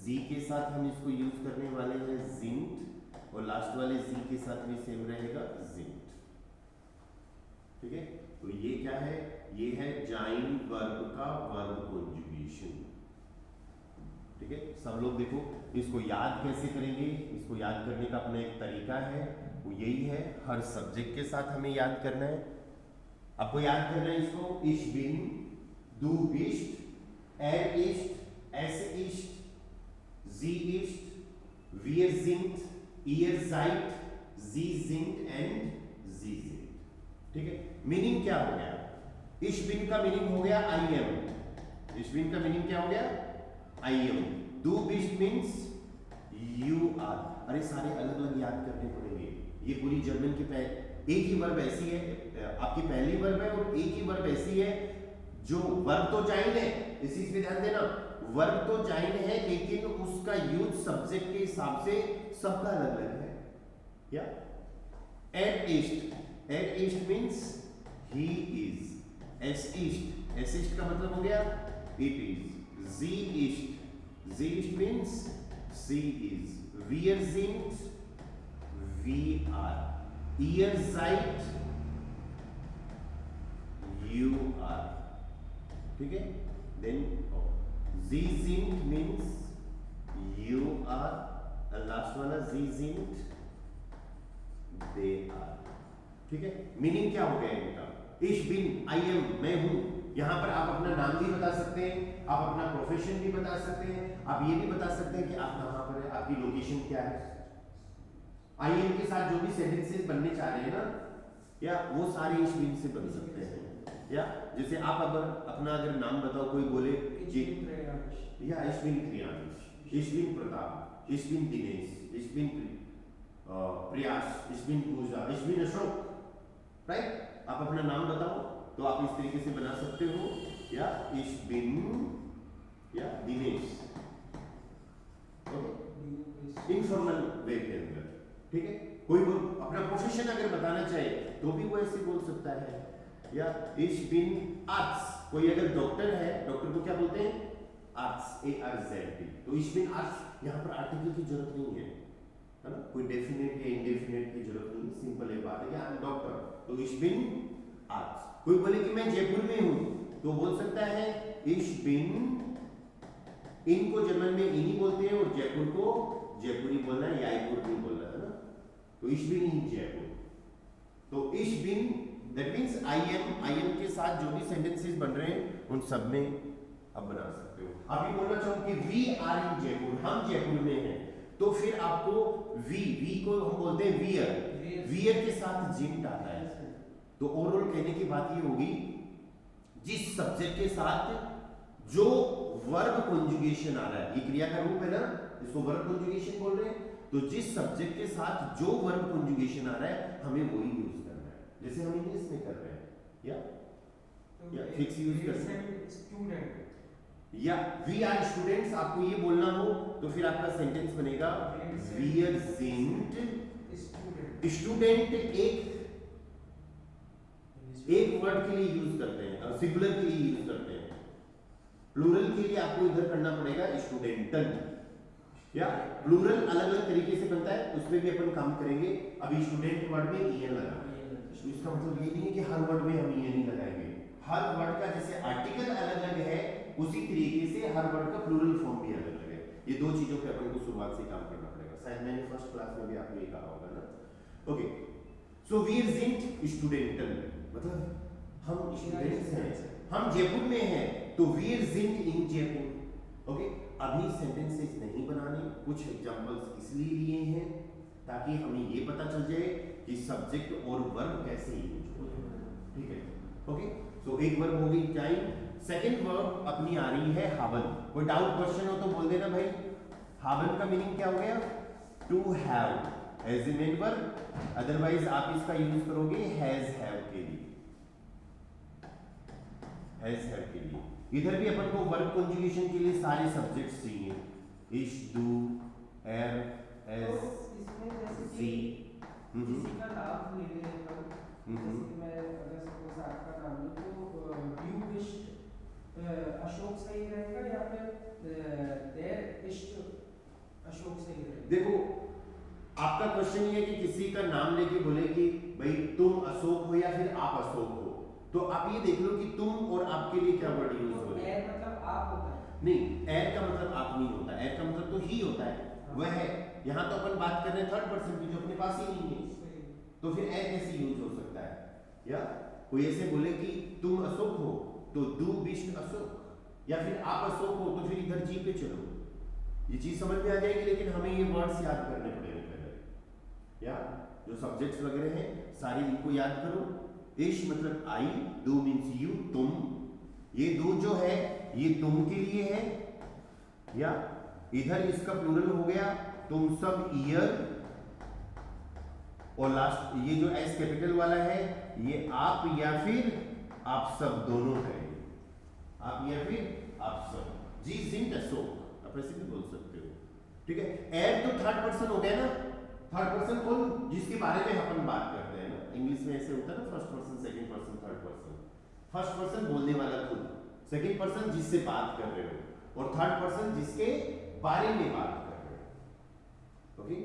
जी के साथ हम इसको यूज करने वाले हैं जिंट, और लास्ट वाले जी के साथ भी सेम रहेगा जिंट। ठीक है, तो ये क्या है, ये है जाइन वर्ब का वर्ब कंजुगेशन। ठीक है, सब लोग देखो, इसको याद कैसे करेंगे, इसको याद करने का अपना एक तरीका है, वो यही है, हर सब्जेक्ट के साथ हमें याद करना है। आपको याद करना है इसको, इश बिन, डू बिस्ट, एर east, es ist, sie ist, wir sind, ihr seid, sie sind and sie sind। ठीक है, मीनिंग क्या हो गया? ich bin का मीनिंग हो गया I am, ich bin का मीनिंग क्या हो गया? I am। du bist means you are। अरे सारे अलग अलग याद करने पड़ेंगे। ये पूरी जर्मन की एक ही वर्ब ऐसी है, आपकी पहली वर्ब है और एक ही वर्ब ऐसी है जो वर्ब तो चाइल्ड है, इस चीज पे ध्यान देना, वर्ब तो चाइल्ड है लेकिन उसका यूज सब्जेक्ट के हिसाब से सबका अलग अलग है। या एट ईस्ट मीन्स ही इज, एस ईस्ट का मतलब हो गया इट इज, जी ईस्ट means she is, wir sind, we are, ihr seid, you are। ठीक है, then sie sind means you are, and last वाला sie sind, they are। ठीक है, मीनिंग क्या हो गया इनका? ich bin, I am, मैं हूं। यहां पर आप अपना नाम भी बता सकते हैं, आप अपना प्रोफेशन भी बता सकते हैं, आप ये भी बता सकते हैं कि आप कहां पर है, आपकी लोकेशन क्या है। I am के साथ जो भी सेंटेंसेस बनने चाह रहे हैं ना, या वो सारे ich bin से बन सकते हैं। या जैसे आप अगर नाम बताओ, कोई बोले जी या ich bin Priyansh, ich bin Pratap, ich bin Dinesh, ich bin प्रयास, ich bin पूजा, ich bin अशोक, राइट? आप अपना नाम बताओ तो आप इस तरीके से बना सकते हो, या ich bin या दिनेश, इनफॉर्मल वे के अंदर। ठीक है, कोई अपना प्रोफेशन अगर बताना चाहे तो भी वो ऐसे बोल सकता है, या ich bin Arzt, कोई अगर डॉक्टर है, डॉक्टर को क्या बोलते हैं? Arzt, ARZ। तो ich bin Arzt, यहाँ पर आर्टिकल की जरूरत नहीं है ना, कोई डेफिनेट या इंडेफिनेट की जरूरत नहीं, सिंपल है बात है, I'm डॉक्टर, तो ich bin Arzt। कोई बोले कि मैं जयपुर में हूँ तो बोल सकता है ich bin, इनको जर्मन में इनी बोलते हैं और जयपुर को जयपुरी बोलना है, याईपुर नहीं बोलना है ना, तो ich bin in जयपुर। तो ich bin that means I am के साथ जो भी सेंटेंसेस बन रहे हैं उन सब में आप बना सकते हो। आप ये बोलना चाहो कि we are in जयपुर, हम जयपुर में हैं, तो फिर आपको we को हम बोलते हैं wear के साथ जिंट आता है। तो ओवरऑल कहने की बात ये होगी, जिस सब्जेक्ट के साथ जो वर्ब कॉन्जुगेशन आ रहा है, ये क्रिया का रूप है ना, इसको वर्ब कॉन्जुगेशन बोल रहे हैं, तो जिस सब्जेक्ट के साथ जो वर्ब कॉन्जुगेशन आ रहा है हमें वही यूज करना है, जैसे हम इंग्लिश में कर रहे हैं, या फिक्स यूज करते हैं, स्टूडेंट या वी आर स्टूडेंट्स। आपको ये बोलना हो तो फिर आपका सेंटेंस बनेगा वी sind स्टूडेंट। एक वर्ड के लिए यूज करते हैं और सिंगुलर के लिए यूज करते हैं, प्लूरल के लिए आपको इधर करना पड़ेगा स्टूडेंटन, या प्लूरल अलग अलग तरीके से बनता है, उसमें भी अपन काम करेंगे। अभी स्टूडेंट वर्ड में ईएन लगा, तो इसका मतलब ये नहीं है कि हर वर्ड में हम ईएन ही लगाएंगे, हर वर्ड का जैसे आर्टिकल अलग अलग है उसी तरीके से हर वर्ड का प्लूरल फॉर्म भी अलग अलग है। ये दो चीजों पे अपन को शुरुआत से काम करना पड़ेगा, शायद मैंने फर्स्ट क्लास में भी आपको ये कहा होगा ना। ओके, सो वी sind स्टूडेंटन, मतलब हम स्टूडेंट्स हैं, हम जयपुर में हैं, तो we sind in Jaipur. Okay, अभी सेंटेंसेस नहीं बनाने, कुछ एग्जांपल्स इसलिए लिए हैं ताकि हमें ये पता चल जाए कि सब्जेक्ट और वर्ब कैसे यूज होते हैं। ठीक है, ओके, सो एक वर्ब हो गई टाइम, सेकंड वर्ब अपनी आ रही है हावन। कोई डाउट क्वेश्चन हो तो बोल देना भाई। हावन का मीनिंग क्या हो गया? To have as a main verb, otherwise आप इसका यूज करोगे हैज हैव के लिए, हैज हैव के लिए। इधर भी अपन को वर्ब कॉन्जुगेशन के लिए सारे सब्जेक्ट्स चाहिए, इश, डू, एर, एज, सी। किसी का नाम ले लेता हूं, जैसे मैं अगर सपोज आपका नाम लूं तो यू विश्ड अशोक सही रहेगा या फिर देयर इश्ट अशोक सही रहेगा? देखो, आपका क्वेश्चन ये है कि किसी का नाम लेके बोले कि भाई तुम अशोक हो या फिर आप अशोक हो, तो आप ये देख लो कि तुम और आपके लिए क्या वर्ड यूज हो रहा है। एर मतलब आप होता है? नहीं, एर का मतलब आप नहीं होता, एर का मतलब तो ही होता है, वह है। यहाँ तो अपन बात कर रहे हैं थर्ड पर्सन की जो अपने पास ही नहीं है, तो फिर एर कैसे यूज हो सकता है? या कोई ऐसे बोले कि तुम अशोक हो तो डू विश्ड अशोक, या फिर आप अशोक हो तो फिर इधर जी पे चलो, ये चीज समझ में आ जाएगी। लेकिन हमें ये वर्ड्स याद करने पड़ेंगे पहले, या जो सब्जेक्ट्स वगैरह हैं सारे इनको याद करो। इश मतलब आई, दो मीन्स यू, तुम, ये दो जो है ये तुम के लिए है, या इधर इसका प्लूरल हो गया तुम सब, ईयर, और लास्ट ये जो एस कैपिटल वाला है ये आप या फिर आप सब दोनों है, आप या फिर आप सब। जी जिंट अशोक आप ऐसे भी बोल सकते हो, ठीक है। एर तो थर्ड पर्सन हो गया ना, थर्ड पर्सन कौन, जिसके बारे में अपन बात करते हैं ना, इंग्लिश में ऐसे होता है ना, first person, second person, third person. First person बोलने वाला खुद, सेकंड पर्सन जिससे बात कर रहे हो, और थर्ड पर्सन जिसके बारे में बात कर रहे हो। ओके,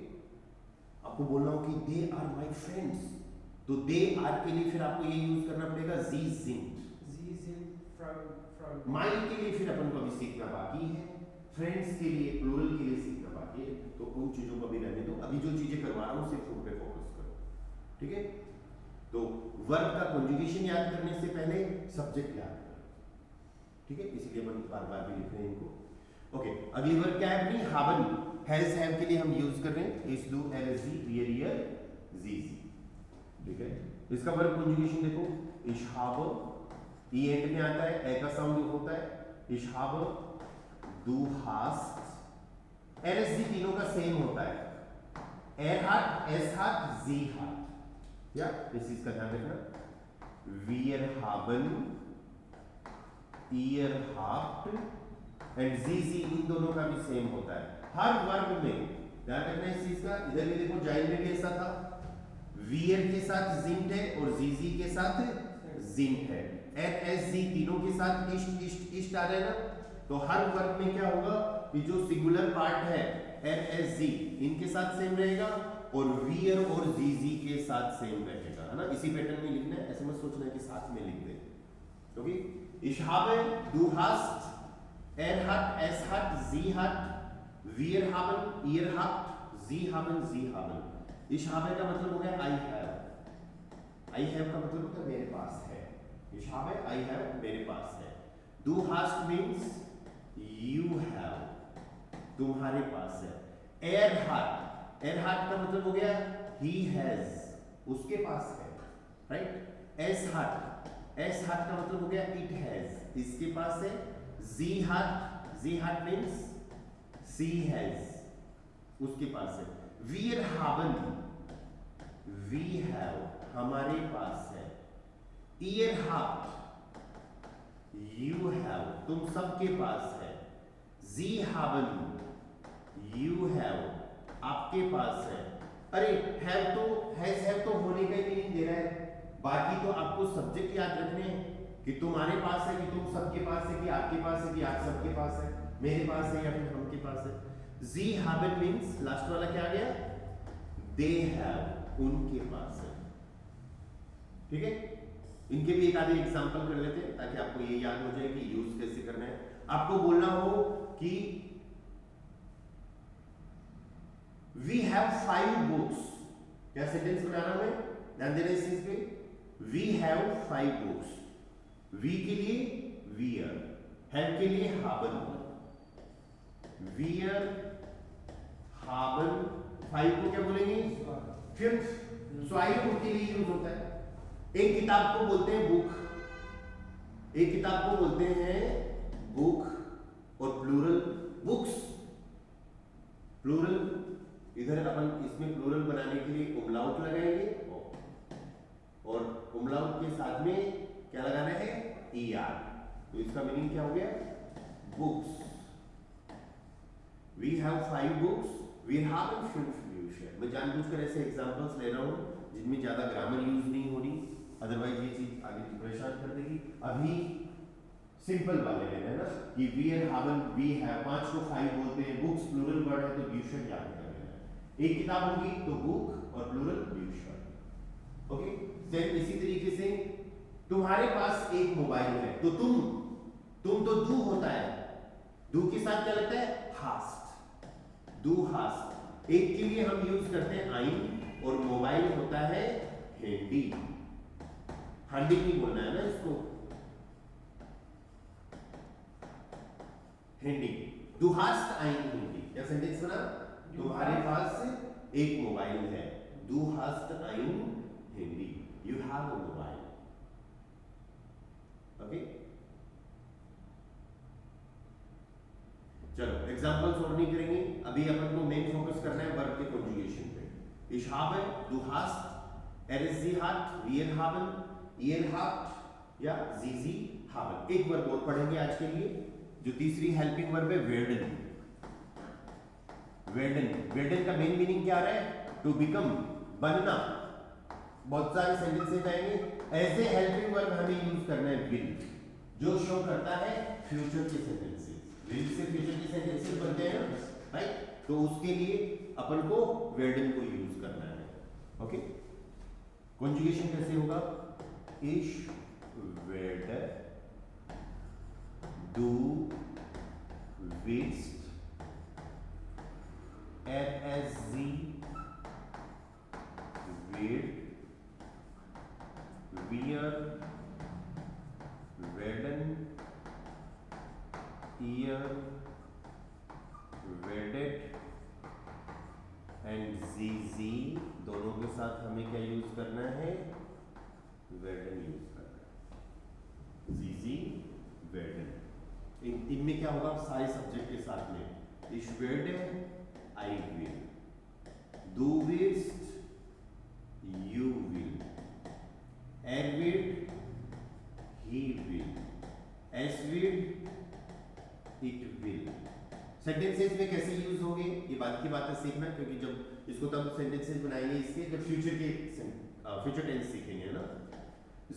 आपको बोलना हो कि दे आर माय फ्रेंड्स, तो दे आर के लिए फिर आपको ये यूज करना पड़ेगा जी जिंट। माय के लिए फिर अपन को अभी सीखना बाकी है, फ्रेंड्स के लिए, प्लूरल के लिए सीखना बाकी है, तो उन चीजों को भी रहने दो। अभी जो चीजें करवा रहा हूं सिर्फ उन पे फोकस करो, ठीक है। तो वर्ब का कॉन्जुगेशन याद करने से पहले सब्जेक्ट याद करो, ठीक है, इसलिए अपन बार बार भी लिख रहे हैं इनको। ओके, अगली वर्ब क्या है अपनी, हाबन। हैज हैव के लिए हम यूज कर रहे हैं इस, डू, एल, जी, वियर, ईयर, जी, ठीक है। इसका वर्ब कॉन्जुगेशन देखो, इश हाब, ई एंड में आता है, ए का साउंड होता है, इश हाब, डू, हास्ट, एल, एस, जी तीनों का सेम होता है, एर हाट, एस हाट, जी हाट, या इस चीज का ध्यान रखना। वियर हाबन, ईयर हाफ्ट, एंड जी इन दोनों का भी सेम होता है हर वर्ब में, ध्यान रखना इस चीज का। इधर भी देखो, जाइल में भी ऐसा था, वियर के साथ जिंट है और जी के साथ जिंट है, एन एस जी तीनों के साथ इष्ट इष्ट इष्ट आ रहा है ना, तो हर वर्ब में क्या होगा कि जो सिंगुलर पार्ट है एन एस जी इनके साथ सेम रहेगा, और वियर और जी के साथ सेम रहेगा, है ना। इसी पैटर्न में लिखना है, ऐसे मत सोचना है कि साथ में लिख दे, ओके। इशहाबे, डू हास्ट, एर हट, एस हट, जी हट, वियर हाबन, ईयर हट, जी हाबन। इशहाबे का मतलब हो गया आई हैव, आई हैव का मतलब होता है मेरे पास है, इशहाबे आई हैव मेरे पास है। Do hast means you have, तुम्हारे पास है। एर हट का मतलब हो गया ही हैज, उसके पास है, राइट। एस हट का मतलब हो गया इट हैज, इसके पास है। जी हट मीन्स सी हैज, उसके पास है। वियर हाबन, वी हैव, हमारे पास है। ईयर हाफ्ट, यू हैव, तुम सबके पास है। जी हाबन, यू हैव, आपके पास है। अरे हैव तो हैव तो होने का ही मीनिंग दे रहा है, बाकी तो आपको सब्जेक्ट याद रखने हैं कि तुम्हारे पास है, कि तुम सबके पास है, कि आपके पास है, कि आप सबके पास है, मेरे पास है या फिर हम के पास है। जी हैव मींस लास्ट वाला क्या आ गया, दे हैव, उनके पास है, ठीक है। इनके भी एक आधे एग्जांपल कर लेते हैं ताकि आपको ये याद हो जाए कि यूज कैसे करना है। आपको बोलना हो कि वी हैव 5 बुक्स, क्या सेंटेंस बनाना है, ध्यान देना इस चीज पे। वी हैव 5 बुक्स, वी के लिए वियर, हैव के लिए हाबन, वियर हाबन, 5 को क्या बोलेंगे, फिर स्वाइल के लिए यूज होता है। एक किताब को बोलते हैं बुक, एक किताब को बोलते हैं बुक, और प्लूरल बुक्स, प्लूरल इधर अपन इसमें प्लूरल बनाने के लिए उमलाउट लगाएंगे, और उमलाउट के साथ में क्या लगाना है, ER, तो इसका मीनिंग क्या हो गया, books. We have 5 books, we have a few solution। मैं जानबूझकर ऐसे एग्जांपल्स ले रहा हूं जिनमें ज्यादा ग्रामर यूज नहीं हो रही, अदरवाइज ये चीज आगे परेशान कर देगी। अभी सिंपल वाले लेना है ना, कि वी एंड हावन, वी हैव, 5 को 5 बोलते हैं, बुक्स प्लूरल वर्ड है तो ट्यूशन याद कर लेना है। एक किताब होगी तो बुक और प्लूरल ट्यूशन, ओके। सेम इसी तरीके से तुम्हारे पास एक मोबाइल है तो तुम तो दू होता है, दू के साथ क्या लगता है, हास्ट, दू हास्ट। एक के लिए हम यूज करते हैं आइन, और मोबाइल होता है हैंडी, हैंडी नहीं बोलना है ना इसको, handy, du hast ein Handy, क्या सेंटेंस बना? तुम्हारे पास एक मोबाइल है, du hast ein Handy, you have a mobile, okay. चलो एग्जांपल्स और नहीं करेंगे, अभी अपन को मेन फोकस करना है वर्ब के कॉन्जुगेशन पे। ich habe, du hast, sie hat, wir haben, ihr habt या sie haben। एक वर्ब और पढ़ेंगे आज के लिए, जो तीसरी हेल्पिंग वर्ब है werden। werden का मेन मीनिंग क्या आ रहा है? टू बिकम, बनना। बहुत सारे सेंटेंसेस आएंगे, एज ए हेल्पिंग वर्ब हमें यूज करना है will, जो शो करता है फ्यूचर के सेंटेंसेस। will से फ्यूचर के सेंटेंसेस बनते हैं ना, राइट? तो उसके लिए अपन को werden को यूज करना है, ओके। कॉन्जुगेशन कैसे होगा? ich werde, du willst, sie wird, wir werden, ihr werdet and जी दोनों के साथ हमें क्या यूज करना है? werden यूज करना है, जी werden। इनमें क्या होगा? सारे सब्जेक्ट के साथ में, ich werde, I will, du willst, you will, wird, he will, es wird, it will। Sentences में कैसे यूज होंगे ये बाद की बात है सीखना, क्योंकि जब इसको तब सेंटेंसेस बनाएंगे इसके जब फ्यूचर के फ्यूचर टेंस सीखेंगे ना।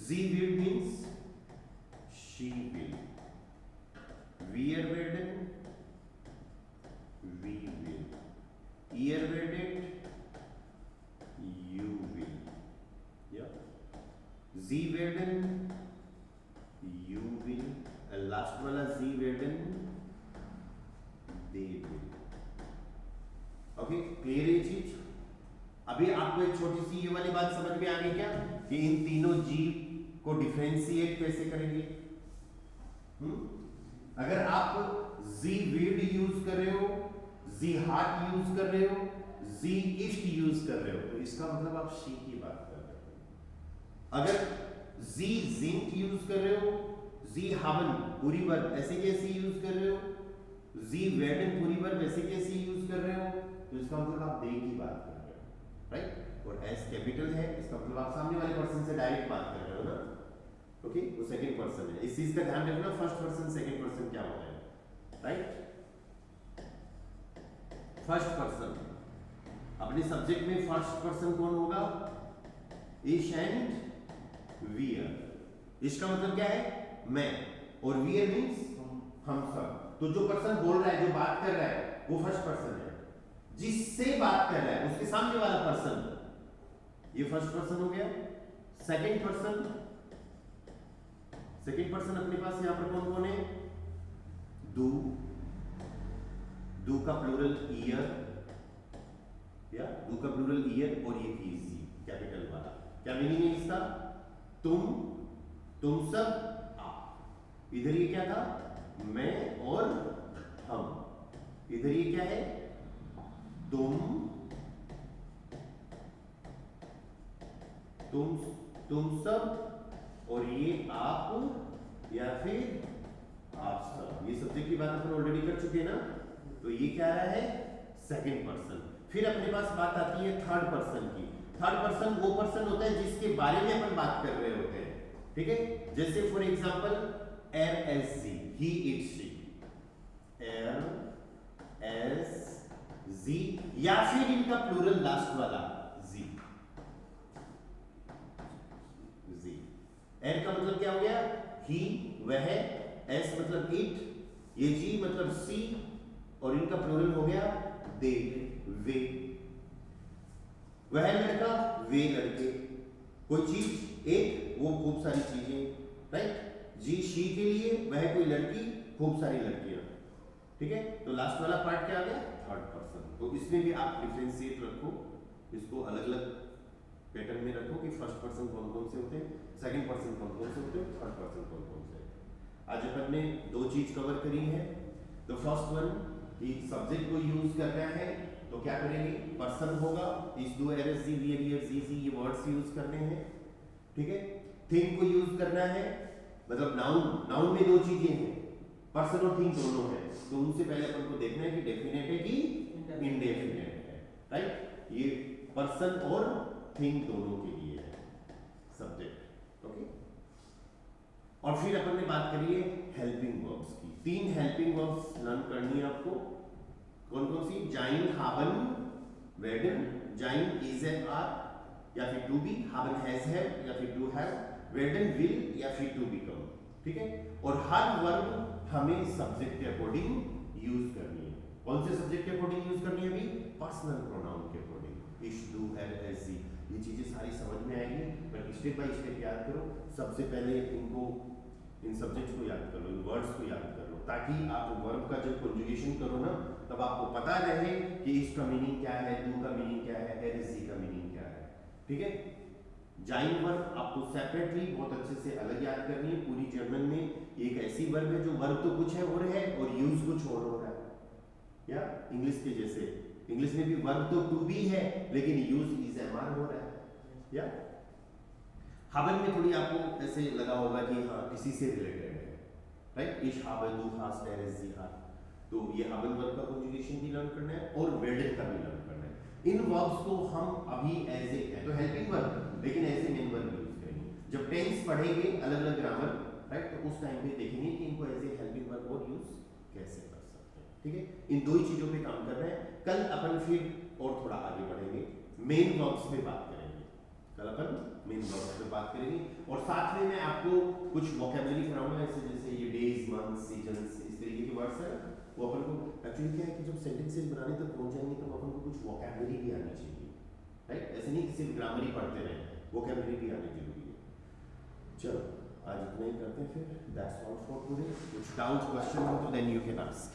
sie will means she will, wir werden, we will, ihr werdet, you will, yeah, sie werden, you will, and last वाला sie werden, ओके। क्लियर ये चीज? अभी आपको एक छोटी सी ये वाली बात समझ में आ गई क्या कि इन तीनों जीव को डिफरेंशिएट कैसे करेंगे? अगर आप जी विड यूज कर रहे हो, जी हार्ट यूज कर रहे हो, जी इस्ट यूज कर रहे हो, तो इसका मतलब आप शी की बात कर रहे हो। अगर जी जिंक यूज कर रहे हो, जी हावन पूरी वर्ब ऐसे कैसे यूज कर रहे हो, जी werden पूरी वर्ब ऐसे कैसे यूज कर रहे हो, तो इसका मतलब आप दे की बात कर रहे हो, राइट? और एस कैपिटल है, इसका मतलब आप सामने वाले पर्सन से डायरेक्ट बात कर रहे हो ना, ओके। वो सेकंड पर्सन है, इस चीज का ध्यान रखना, फर्स्ट पर्सन सेकंड पर्सन क्या होता है, राइट? फर्स्ट पर्सन, अपने सब्जेक्ट में फर्स्ट पर्सन कौन होगा? ich and wir। इसका मतलब क्या है? मैं, और wir मींस हम सब। तो जो पर्सन बोल रहा है, जो बात कर रहा है, वो फर्स्ट पर्सन है। जिससे बात कर रहा है उसके सामने वाला पर्सन, ये फर्स्ट पर्सन हो गया। सेकंड पर्सन, सेकंड पर्सन अपने पास यहां पर कौन कौन है? दू, दू का प्लूरल ईयर, या दू का प्लूरल ईयर, और ये इजी कैपिटल वाला। क्या मीनिंग है इसका? तुम सब, आप। इधर ये क्या था? मैं और हम। इधर ये क्या है? तुम सब, और ये आप या फिर आप सब। ये सब्जेक्ट की बात अपन ऑलरेडी कर चुके हैं ना, तो ये क्या रहा है? Second person. फिर अपने पास बात आती है थर्ड पर्सन की। थर्ड पर्सन वो पर्सन होता है जिसके बारे में अपन बात कर रहे होते हैं, ठीक है? जैसे for example er, es, sie, he, it, she, er, es, sie, या फिर इनका प्लूरल लास्ट वाला जी, जी। er का मतलब क्या हो गया? he, वह, s मतलब it, ये जी मतलब सी, और इनका प्लूरल हो गया दे, वे। वह लड़का, वे लड़के। कोई चीज एक, वो खूब सारी चीजें, राइट? जी शी के लिए, वह कोई लड़की, खूब सारी लड़कियां, ठीक है? तो लास्ट वाला पार्ट क्या आ गया? Third person. तो इसमें भी आप डिफरेंशिएट रखो, इसको अलग अलग पैटर्न में रखो कि फर्स्ट पर्सन कौन कौन से होते हैं, सेकंड पर्सन कौन कौन से होते हैं, थर्ड पर्सन कौन कौन से। आज अपन ने दो चीज कवर करी है, द फर्स्ट वन कि सब्जेक्ट को यूज करना है तो क्या करेंगे, पर्सन होगा, इस दो एरस जी वी जी ये वर्ड्स यूज करने हैं, ठीक है। थिंग को यूज करना है, मतलब नाउन में दो चीजें हैं, पर्सन और थिंग दोनों है, तो उनसे पहले अपन को देखना है कि डेफिनेट है कि इंडेफिनेट है, राइट। ये पर्सन और थिंग दोनों के लिए है सब्जेक्ट, ओके। और फिर अपन ने बात करी है हेल्पिंग वर्ब्स की। 3 हेल्पिंग वर्ब्स लर्न करनी है आपको, कौन कौन सी, जाइन, हाबन, वेडन। जाइन इज एन आर या फिर to be, Haban has have या फिर टू हैव, वेडन विल या फिर टू बिकम, ठीक है। और हर वर्ब हमें सब्जेक्ट के अकॉर्डिंग यूज करनी है। कौन से सब्जेक्ट के अकॉर्डिंग यूज करनी है अभी, पर्सनल प्रोनाउन के अकॉर्डिंग, इश, डू, हैव, हैज, सी। ये चीजें सारी समझ में आएंगी, पर स्टेप बाय स्टेप याद करो। सबसे पहले इनको, इन सब्जेक्ट्स को याद कर लो, इन वर्ड्स को याद कर लो, ताकि आप वर्ब का जब कॉन्जुगेशन करो ना, तब आपको पता रहे कि इसका मीनिंग क्या है, डू का मीनिंग क्या है, हैव, सी का मीनिंग क्या है, ठीक है। जाइन वर्ब आपको सेपरेटली बहुत अच्छे से अलग याद करनी है। पूरी जर्मन में एक ऐसी वर्ब है जो वर्ब तो कुछ है और यूज कुछ और हो रहा है, या इंग्लिश के जैसे, इंग्लिश में भी वर्ब तो टू बी है लेकिन यूज इज एमआर हो रहा है, या हाबन में थोड़ी आपको ऐसे लगा होगा कि हाँ इसी से रिलेटेड है, राइट। इश, हाबन, डू, हास, देयर इज, जी, हार। तो ये हाबन वर्ब का कॉन्जुगेशन भी लर्न करना है और वेडन का भी लर्न करना है। इन वर्ब्स को हम अभी एज ए तो हेल्पिंग वर्ब लेकिन as a main verb use करेंगे। जब टेंस पढ़ेंगे अलग अलग ग्रामर, राइट, तो उस टाइम पे देखेंगे कि इनको एज ए हेल्पिंग वर्ब और यूज कैसे कर सकते हैं, ठीक है। इन दो ही चीजों पे काम कर रहे हैं। कल अपन फिर और थोड़ा आगे बढ़ेंगे, मेन वर्ब्स पे बात करेंगे। कल अपन मेन वर्ब्स पे बात करेंगे और साथ में मैं आपको कुछ वोकैबुलरी कराऊंगा, ऐसे जैसे ये डेज, मंथ्स, सीजन्स, इस तरीके के वर्ड्स हैं, वो अपन को एक्चुअली क्या है कि जब सेंटेंसेस बनाने तक पहुंच जाएंगे तो अपन को कुछ वोकैबुलरी भी आनी चाहिए, राइट। ऐसे नहीं कि सिर्फ ग्रामर ही पढ़ते रहे, वोकैबुलरी भी आनी जरूरी है। चलो आज इतना ही करते हैं फिर, दैट्स ऑल फॉर टुडे। कुछ डाउट क्वेश्चन हो तो देन यू कैन आस्क।